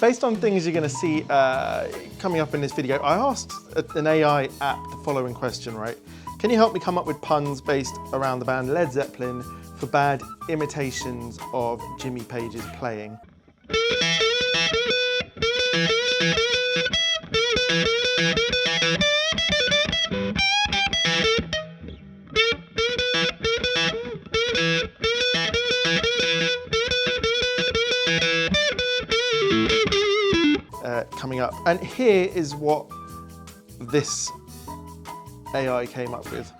Based on things you're going to see coming up in this video, I asked an AI app the following question, right? Can you help me come up with puns based around the band Led Zeppelin for bad imitations of Jimmy Page's playing? Coming up, and here is what this AI came up with.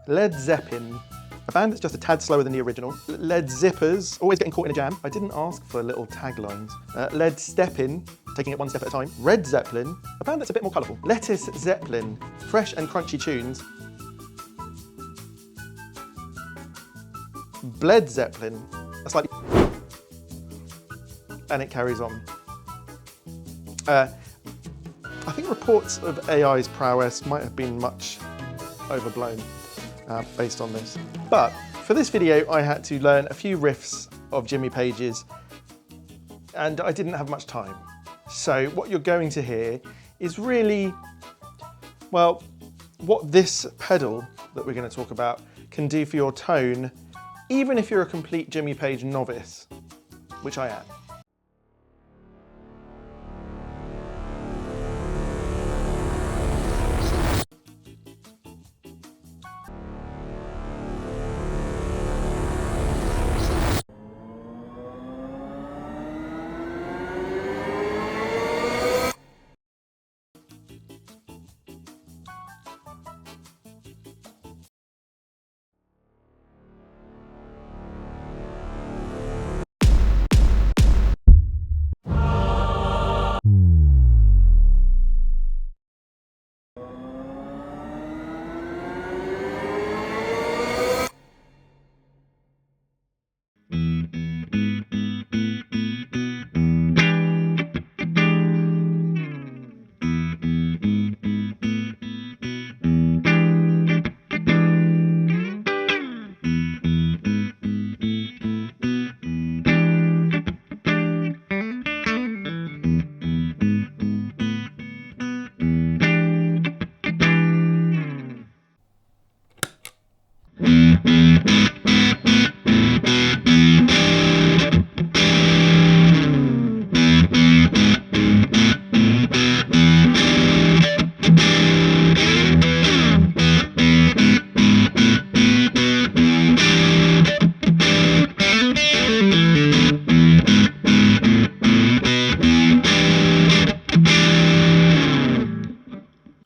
Led Zeppelin, a band that's just a tad slower than the original. Led Zippers, always getting caught in a jam. I didn't ask for little taglines. Led Steppin, taking it one step at a time. Red Zeppelin, a band that's a bit more colourful. Lettuce Zeppelin, fresh and crunchy tunes. Bled Zeppelin, a slightly... and it carries on. I think reports of AI's prowess might have been much overblown based on this. But for this video, I had to learn a few riffs of Jimmy Page's, and I didn't have much time. So what you're going to hear is really, well, what this pedal that we're going to talk about can do for your tone, even if you're a complete Jimmy Page novice, which I am.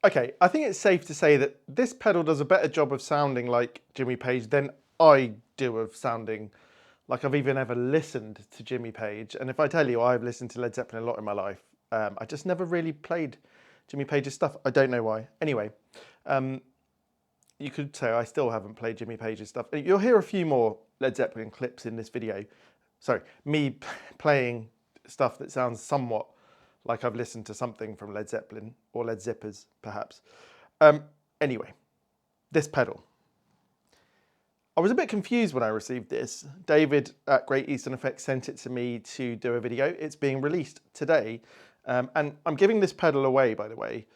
Okay, I think it's safe to say that this pedal does a better job of sounding like Jimmy Page than I do of sounding like I've even ever listened to Jimmy Page. And if I tell you I've listened to Led Zeppelin a lot in my life, I just never really played Jimmy Page's stuff. I don't know why. Anyway, you could say I still haven't played Jimmy Page's stuff. You'll hear a few more Led Zeppelin clips in this video. Sorry, me playing stuff that sounds somewhat like I've listened to something from Led Zeppelin or Led Zippers, perhaps. Anyway, this pedal. I was a bit confused when I received this. David at Great Eastern Effects sent it to me to do a video. It's being released today. And I'm giving this pedal away, by the way.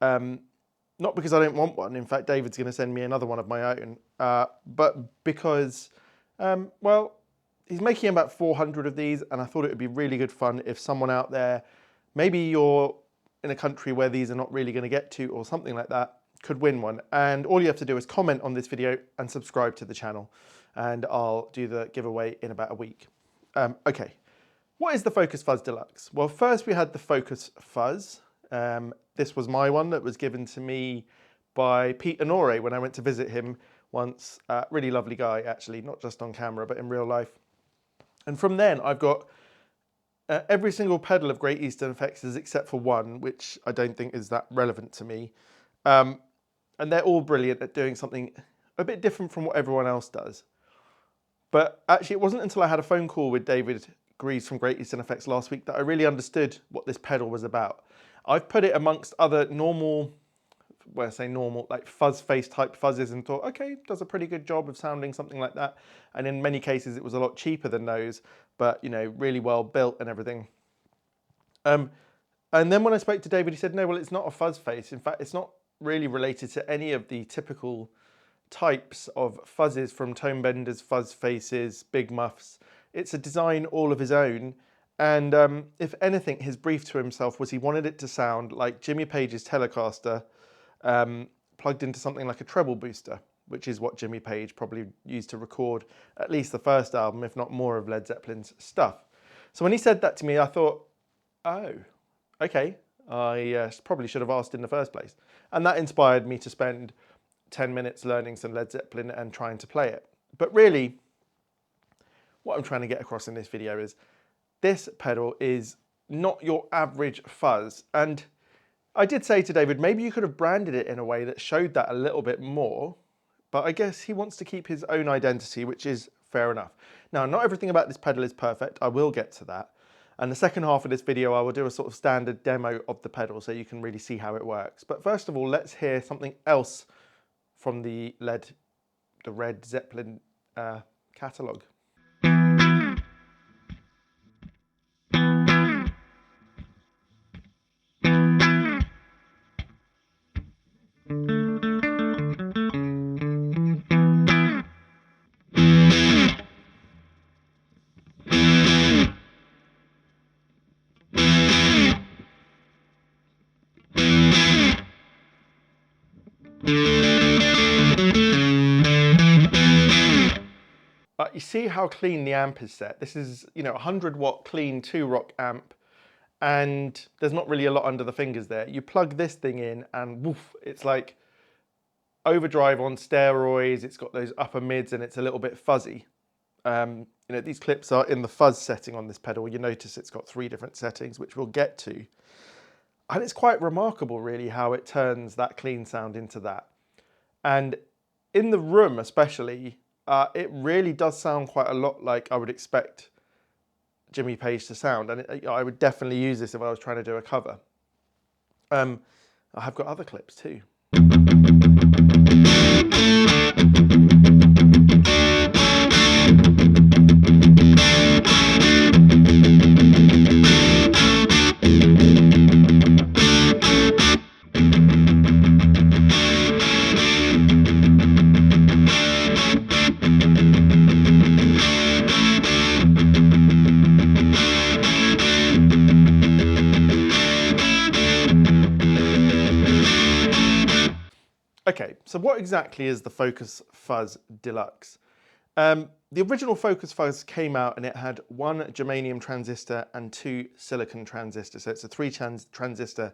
Not because I don't want one. In fact, David's going to send me another one of my own. But because, well, he's making about 400 of these, and I thought it would be really good fun if someone out there, maybe you're in a country where these are not really going to get to or something like that, could win one. And all you have to do is comment on this video and subscribe to the channel. And I'll do the giveaway in about a week. Okay, what is the Focus Fuzz Deluxe? Well, first we had the Focus Fuzz. This was my one that was given to me by Pete Honore when I went to visit him once. Really lovely guy, actually, not just on camera, but in real life. And from then I've got every single pedal of Great Eastern Effects except for one, which I don't think is that relevant to me. And they're all brilliant at doing something a bit different from what everyone else does. But actually, it wasn't until I had a phone call with David Greaves from Great Eastern Effects last week that I really understood what this pedal was about. I've put it amongst other normal, when I say normal, like fuzz face type fuzzes, and thought, okay, does a pretty good job of sounding something like that. And in many cases, it was a lot cheaper than those, but you know, really well built and everything. And then when I spoke to David, he said, no, well, it's not a fuzz face. In fact, it's not really related to any of the typical types of fuzzes from tone benders, fuzz faces, big muffs. It's a design all of his own. And if anything, his brief to himself was he wanted it to sound like Jimmy Page's Telecaster plugged into something like a treble booster, which is what Jimmy Page probably used to record at least the first album, if not more, of Led Zeppelin's stuff. So when he said that to me, I thought, oh, okay, I probably should have asked in the first place. And that inspired me to spend 10 minutes learning some Led Zeppelin and trying to play it. But really, what I'm trying to get across in this video is this pedal is not your average fuzz. And I did say to David, maybe you could have branded it in a way that showed that a little bit more, but I guess he wants to keep his own identity, which is fair enough. Now, not everything about this pedal is perfect. I will get to that. And the second half of this video, I will do a sort of standard demo of the pedal so you can really see how it works. But first of all, let's hear something else from the Red Zeppelin catalogue. You see how clean the amp is set. This is, you know, 100-watt clean 2-rock amp, and there's not really a lot under the fingers there. You plug this thing in and woof, it's like overdrive on steroids. It's got those upper mids and it's a little bit fuzzy. You know, these clips are in the fuzz setting on this pedal. You notice it's got 3 different settings, which we'll get to. And it's quite remarkable, really, how it turns that clean sound into that. And in the room, especially, it really does sound quite a lot like I would expect Jimmy Page to sound. And I would definitely use this if I was trying to do a cover. I have got other clips too. Okay, so what exactly is the Focus Fuzz Deluxe? The original Focus Fuzz came out and it had 1 germanium transistor and 2 silicon transistors. So it's a 3-transistor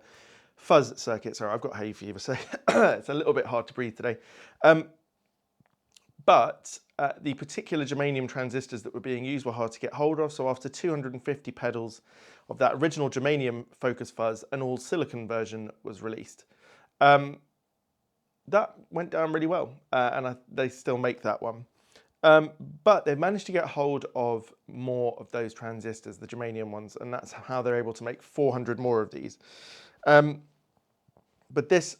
fuzz circuit. Sorry, I've got hay fever, so it's a little bit hard to breathe today. But the particular germanium transistors that were being used were hard to get hold of. So after 250 pedals of that original germanium Focus Fuzz, an all silicon version was released. That went down really well, and they still make that one. But they've managed to get hold of more of those transistors, the germanium ones, and that's how they're able to make 400 more of these. But this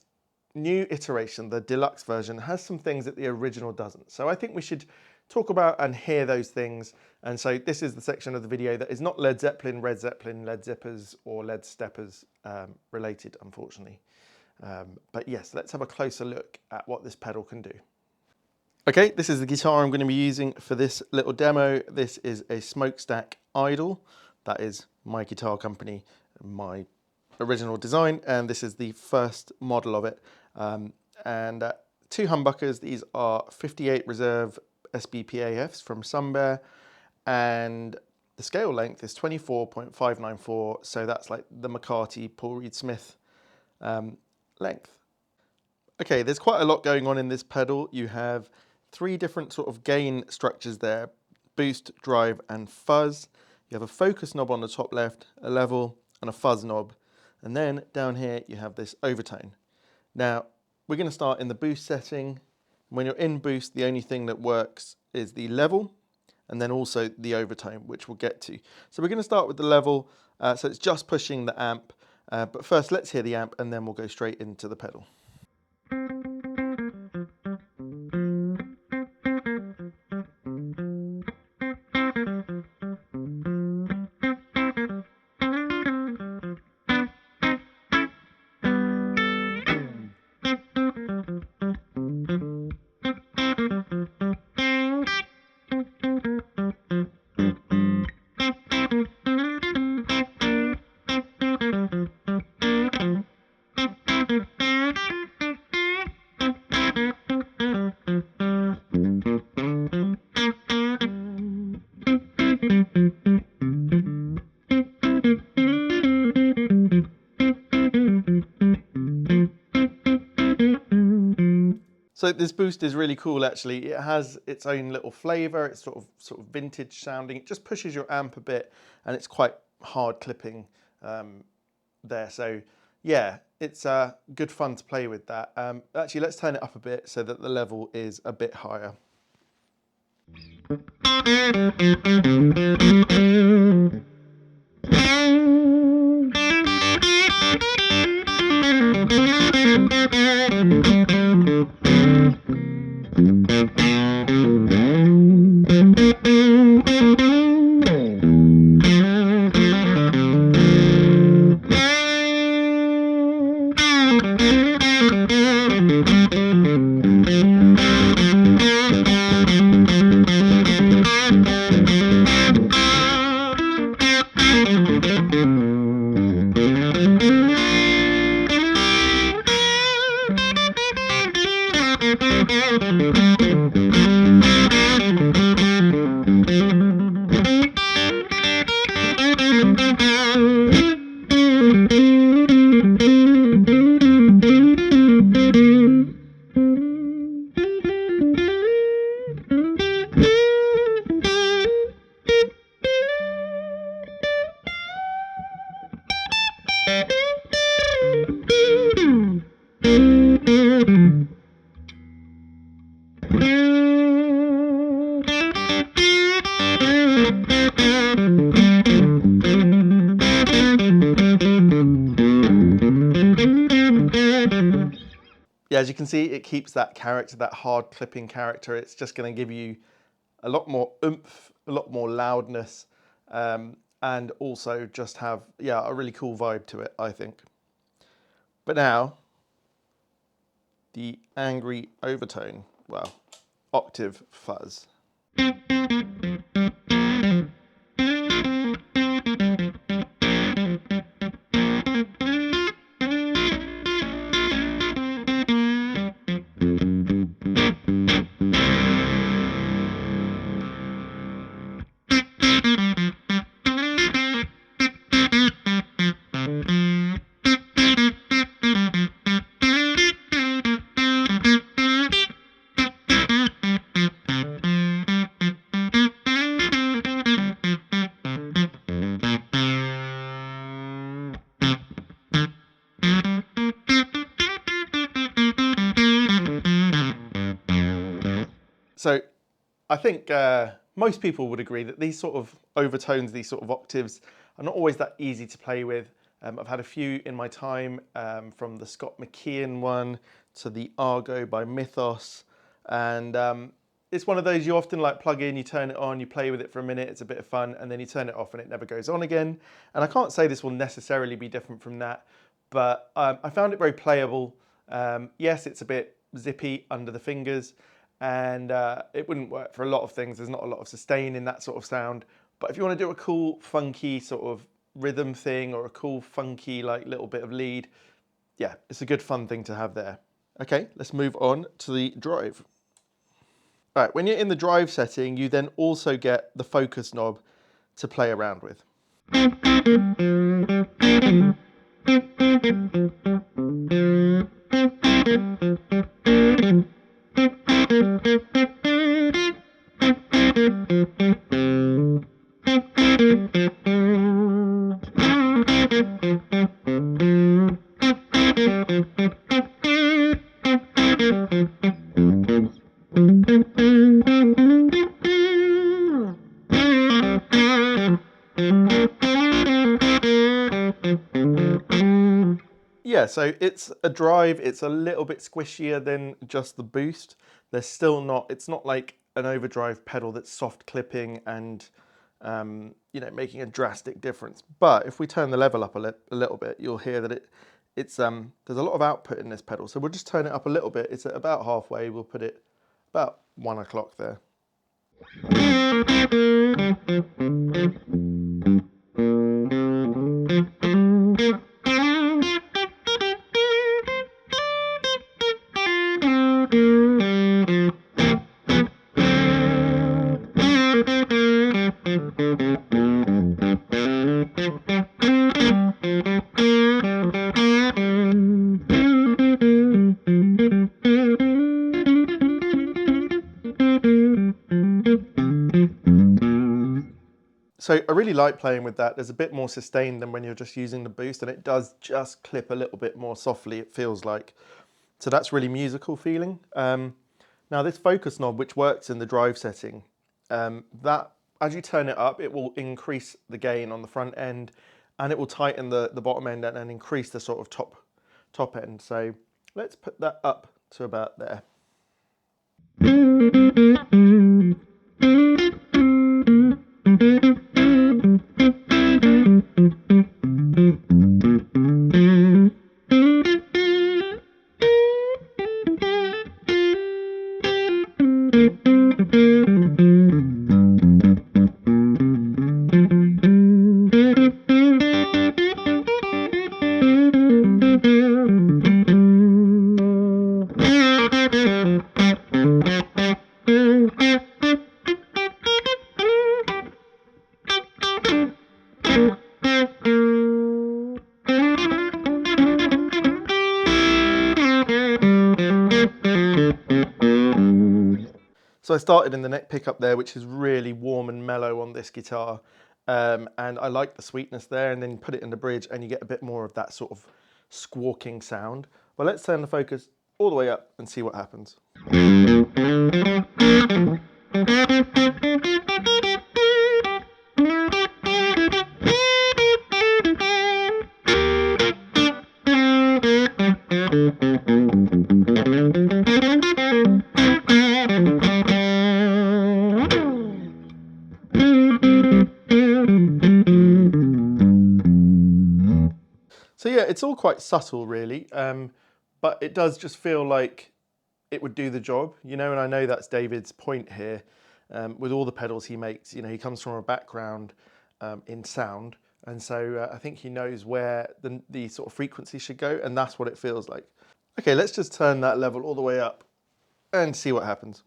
new iteration, the deluxe version, has some things that the original doesn't. So I think we should talk about and hear those things. And so this is the section of the video that is not Led Zeppelin, Red Zeppelin, Led Zippers, or Led Steppers related, unfortunately. But yes, let's have a closer look at what this pedal can do. Okay, this is the guitar I'm going to be using for this little demo. This is a SmokeStack Idol. That is my guitar company, my original design, and this is the first model of it. 2 humbuckers. These are 58 Reserve SBPAFs from Sunbear, and the scale length is 24.594, so that's like the McCarty, Paul Reed Smith length. Okay, there's quite a lot going on in this pedal. You have 3 different sort of gain structures there: boost, drive, and fuzz. You have a focus knob on the top left, a level, and a fuzz knob. And then down here you have this overtone. Now, we're going to start in the boost setting. When you're in boost, the only thing that works is the level, and then also the overtone, which we'll get to. So we're going to start with the level, so it's just pushing the amp. But first, let's hear the amp, and then we'll go straight into the pedal. So this boost is really cool actually. It has its own little flavour, it's sort of vintage sounding. It just pushes your amp a bit and it's quite hard clipping there. So yeah, it's good fun to play with that. Actually, let's turn it up a bit so that the level is a bit higher. Yeah, as you can see, it keeps that character, that hard clipping character. It's just going to give you a lot more oomph, a lot more loudness, and also just have, yeah, a really cool vibe to it, I think. But now, the angry overtone, well, octave fuzz. So I think most people would agree that these sort of overtones, these sort of octaves, are not always that easy to play with. I've had a few in my time, from the Scott McKeon one to the Argo by Mythos, and it's one of those you often like plug in, you turn it on, you play with it for a minute, it's a bit of fun, and then you turn it off and it never goes on again. And I can't say this will necessarily be different from that, but I found it very playable. Yes, it's a bit zippy under the fingers, and it wouldn't work for a lot of things. There's not a lot of sustain in that sort of sound. But if you want to do a cool, funky sort of rhythm thing, or a cool, funky, like little bit of lead, yeah, it's a good fun thing to have there. Okay, let's move on to the drive. All right, when you're in the drive setting, you then also get the focus knob to play around with. Yeah, so it's a drive, it's a little bit squishier than just the boost. There's still not, it's not like an overdrive pedal that's soft clipping and you know, making a drastic difference. But if we turn the level up a little bit, you'll hear that there's a lot of output in this pedal. So we'll just turn it up a little bit. It's at about halfway. We'll put it about 1 o'clock there. So I really like playing with that. There's a bit more sustain than when you're just using the boost, and it does just clip a little bit more softly, it feels like. So that's really musical feeling. Now this focus knob, which works in the drive setting, that as you turn it up, it will increase the gain on the front end, and it will tighten the bottom end and increase the sort of top end. So let's put that up to about there. So I started in the neck pickup there, which is really warm and mellow on this guitar. And I like the sweetness there, and then you put it in the bridge and you get a bit more of that sort of squawking sound. But let's turn the focus all the way up and see what happens. So yeah, it's all quite subtle really, but it does just feel like it would do the job, you know, and I know that's David's point here. With all the pedals he makes, you know, he comes from a background in sound, and so I think he knows where the sort of frequency should go, and that's what it feels like. Okay, let's just turn that level all the way up and see what happens.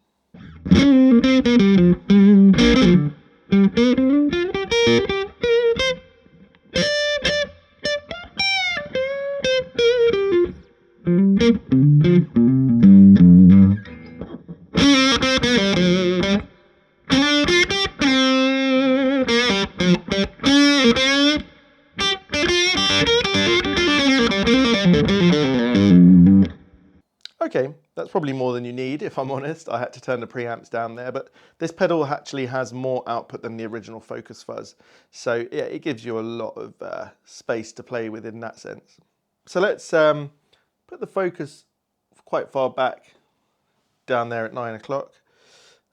Okay, that's probably more than you need, if I'm honest. I had to turn the preamps down there, but this pedal actually has more output than the original Focus Fuzz. So yeah, it gives you a lot of space to play with in that sense. So let's put the focus quite far back down there at 9 o'clock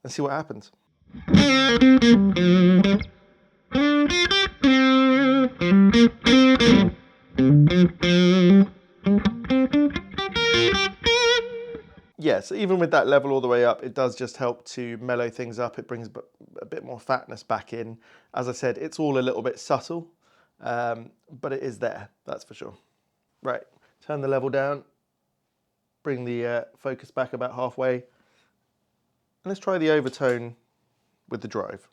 and see what happens. Yeah, so even with that level all the way up, it does just help to mellow things up. It brings a bit more fatness back in. As I said, it's all a little bit subtle, but it is there, that's for sure. Right, turn the level down, bring the focus back about halfway, and let's try the overtone with the drive.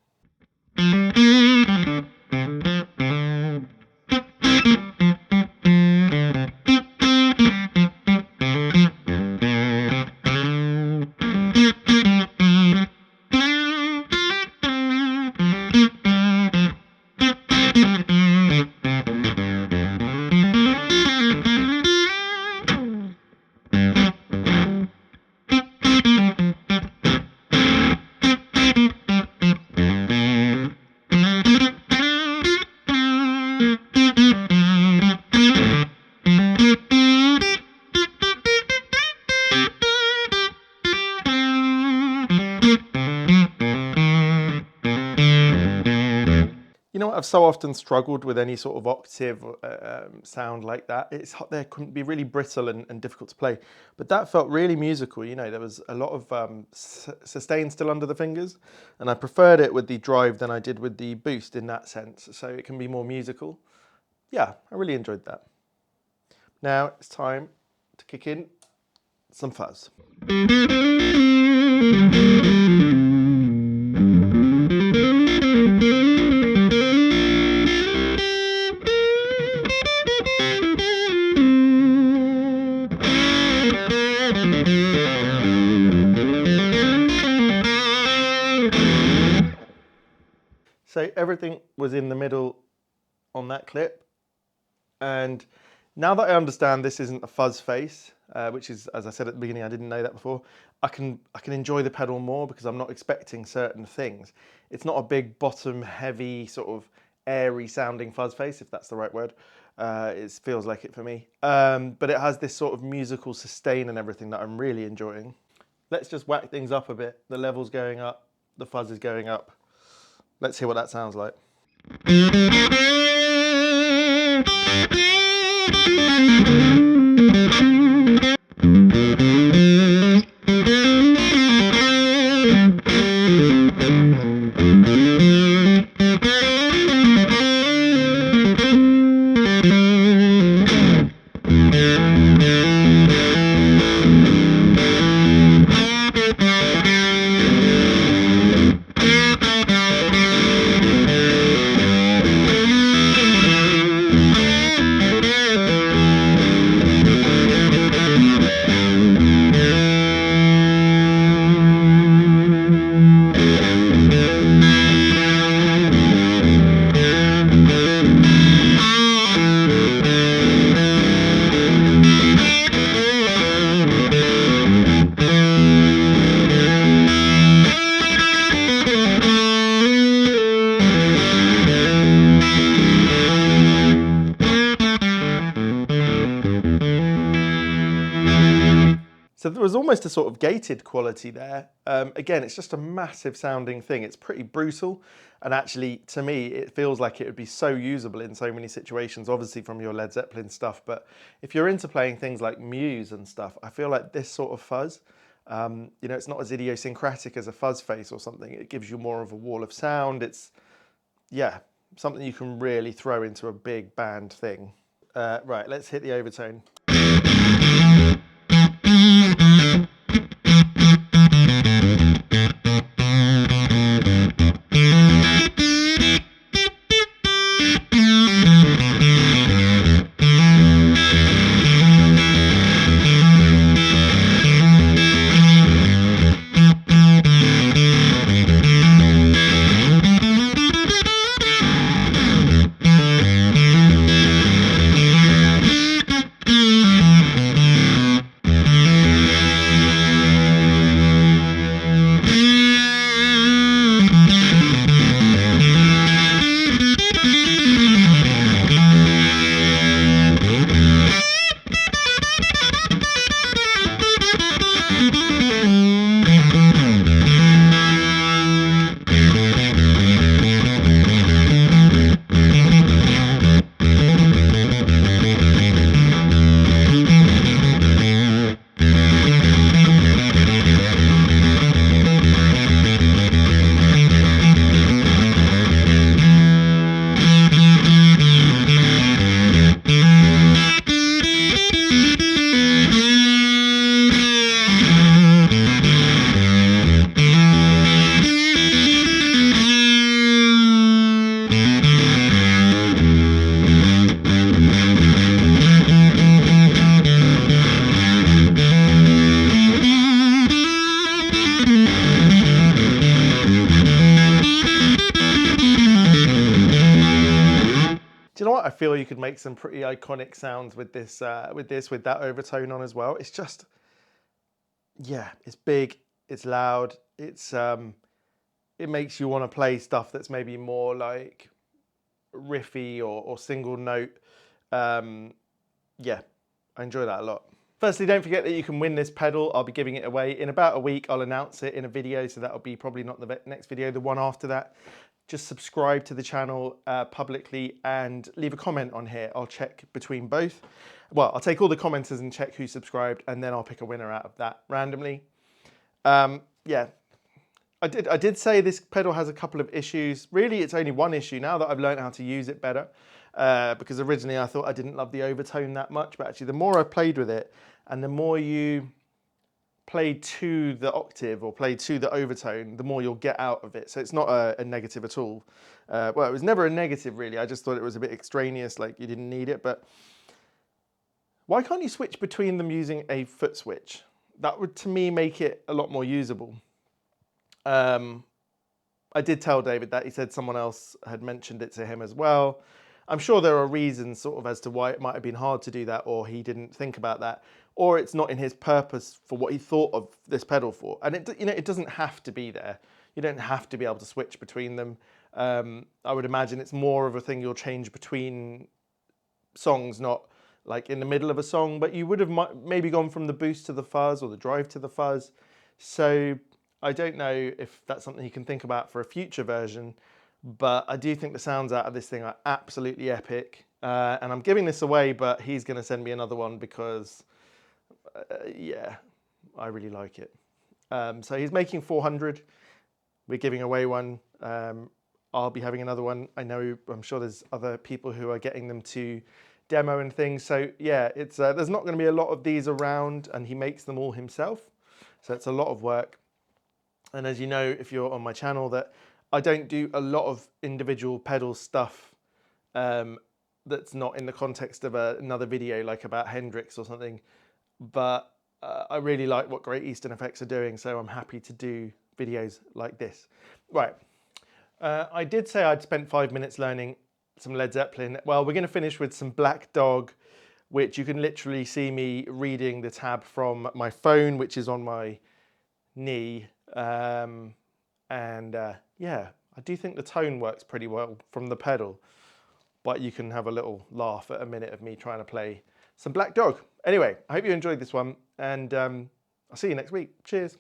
You know what, I've so often struggled with any sort of octave sound like that. They can be really brittle and difficult to play, but that felt really musical. You know, there was a lot of sustain still under the fingers, and I preferred it with the drive than I did with the boost in that sense, so it can be more musical. Yeah, I really enjoyed that. Now it's time to kick in some fuzz. So Okay, everything was in the middle on that clip. And now that I understand this isn't a fuzz face, which is, as I said at the beginning, I didn't know that before, I can enjoy the pedal more because I'm not expecting certain things. It's not a big bottom heavy sort of airy sounding fuzz face, if that's the right word. It feels like it for me. But it has this sort of musical sustain and everything that I'm really enjoying. Let's just whack things up a bit. The level's going up, the fuzz is going up. Let's hear what that sounds like. So there was almost a sort of gated quality there. Again, it's just a massive sounding thing. It's pretty brutal. And actually, to me, it feels like it would be so usable in so many situations, obviously from your Led Zeppelin stuff. But if you're into playing things like Muse and stuff, I feel like this sort of fuzz, you know, it's not as idiosyncratic as a fuzz face or something. It gives you more of a wall of sound. It's, yeah, something you can really throw into a big band thing. Right, let's hit the overtone. Do you know what? I feel you could make some pretty iconic sounds with this, with that overtone on as well. It's just, yeah, it's big, it's loud, it's, it makes you want to play stuff that's maybe more like riffy or single note. Yeah, I enjoy that a lot. Firstly, don't forget that you can win this pedal. I'll be giving it away in about a week. I'll announce it in a video, so that'll be probably not the next video, the one after that. Just subscribe to the channel publicly and leave a comment on here. I'll check between both. Well, I'll take all the commenters and check who subscribed, and then I'll pick a winner out of that randomly. Yeah, I did say this pedal has a couple of issues. Really, it's only one issue now that I've learned how to use it better. Because originally I thought I didn't love the overtone that much, but actually the more I played with it and the more you play to the octave or play to the overtone, the more you'll get out of it. So it's not a negative at all. Well, it was never a negative really. I just thought it was a bit extraneous, like you didn't need it. But why can't you switch between them using a foot switch? That would, to me, make it a lot more usable. I did tell David that. He said someone else had mentioned it to him as well. I'm sure there are reasons sort of as to why it might have been hard to do that, or he didn't think about that, or it's not in his purpose for what he thought of this pedal for. And it doesn't have to be there. You don't have to be able to switch between them. I would imagine it's more of a thing you'll change between songs, not like in the middle of a song, but you would have maybe gone from the boost to the fuzz or the drive to the fuzz. So I don't know if that's something you can think about for a future version, but I do think the sounds out of this thing are absolutely epic. And I'm giving this away, but he's going to send me another one because, yeah, I really like it. So he's making 400. We're giving away one. I'll be having another one. I'm sure there's other people who are getting them to demo and things. So yeah, it's there's not going to be a lot of these around, and he makes them all himself. So it's a lot of work. And as you know, if you're on my channel, that I don't do a lot of individual pedal stuff that's not in the context of another video, like about Hendrix or something. But I really like what Great Eastern Effects are doing, so I'm happy to do videos like this. Right, I did say I'd spent 5 minutes learning some Led Zeppelin. Well, we're going to finish with some Black Dog, which you can literally see me reading the tab from my phone, which is on my knee. Yeah, I do think the tone works pretty well from the pedal, but you can have a little laugh at a minute of me trying to play some Black Dog. Anyway, I hope you enjoyed this one, and I'll see you next week. Cheers.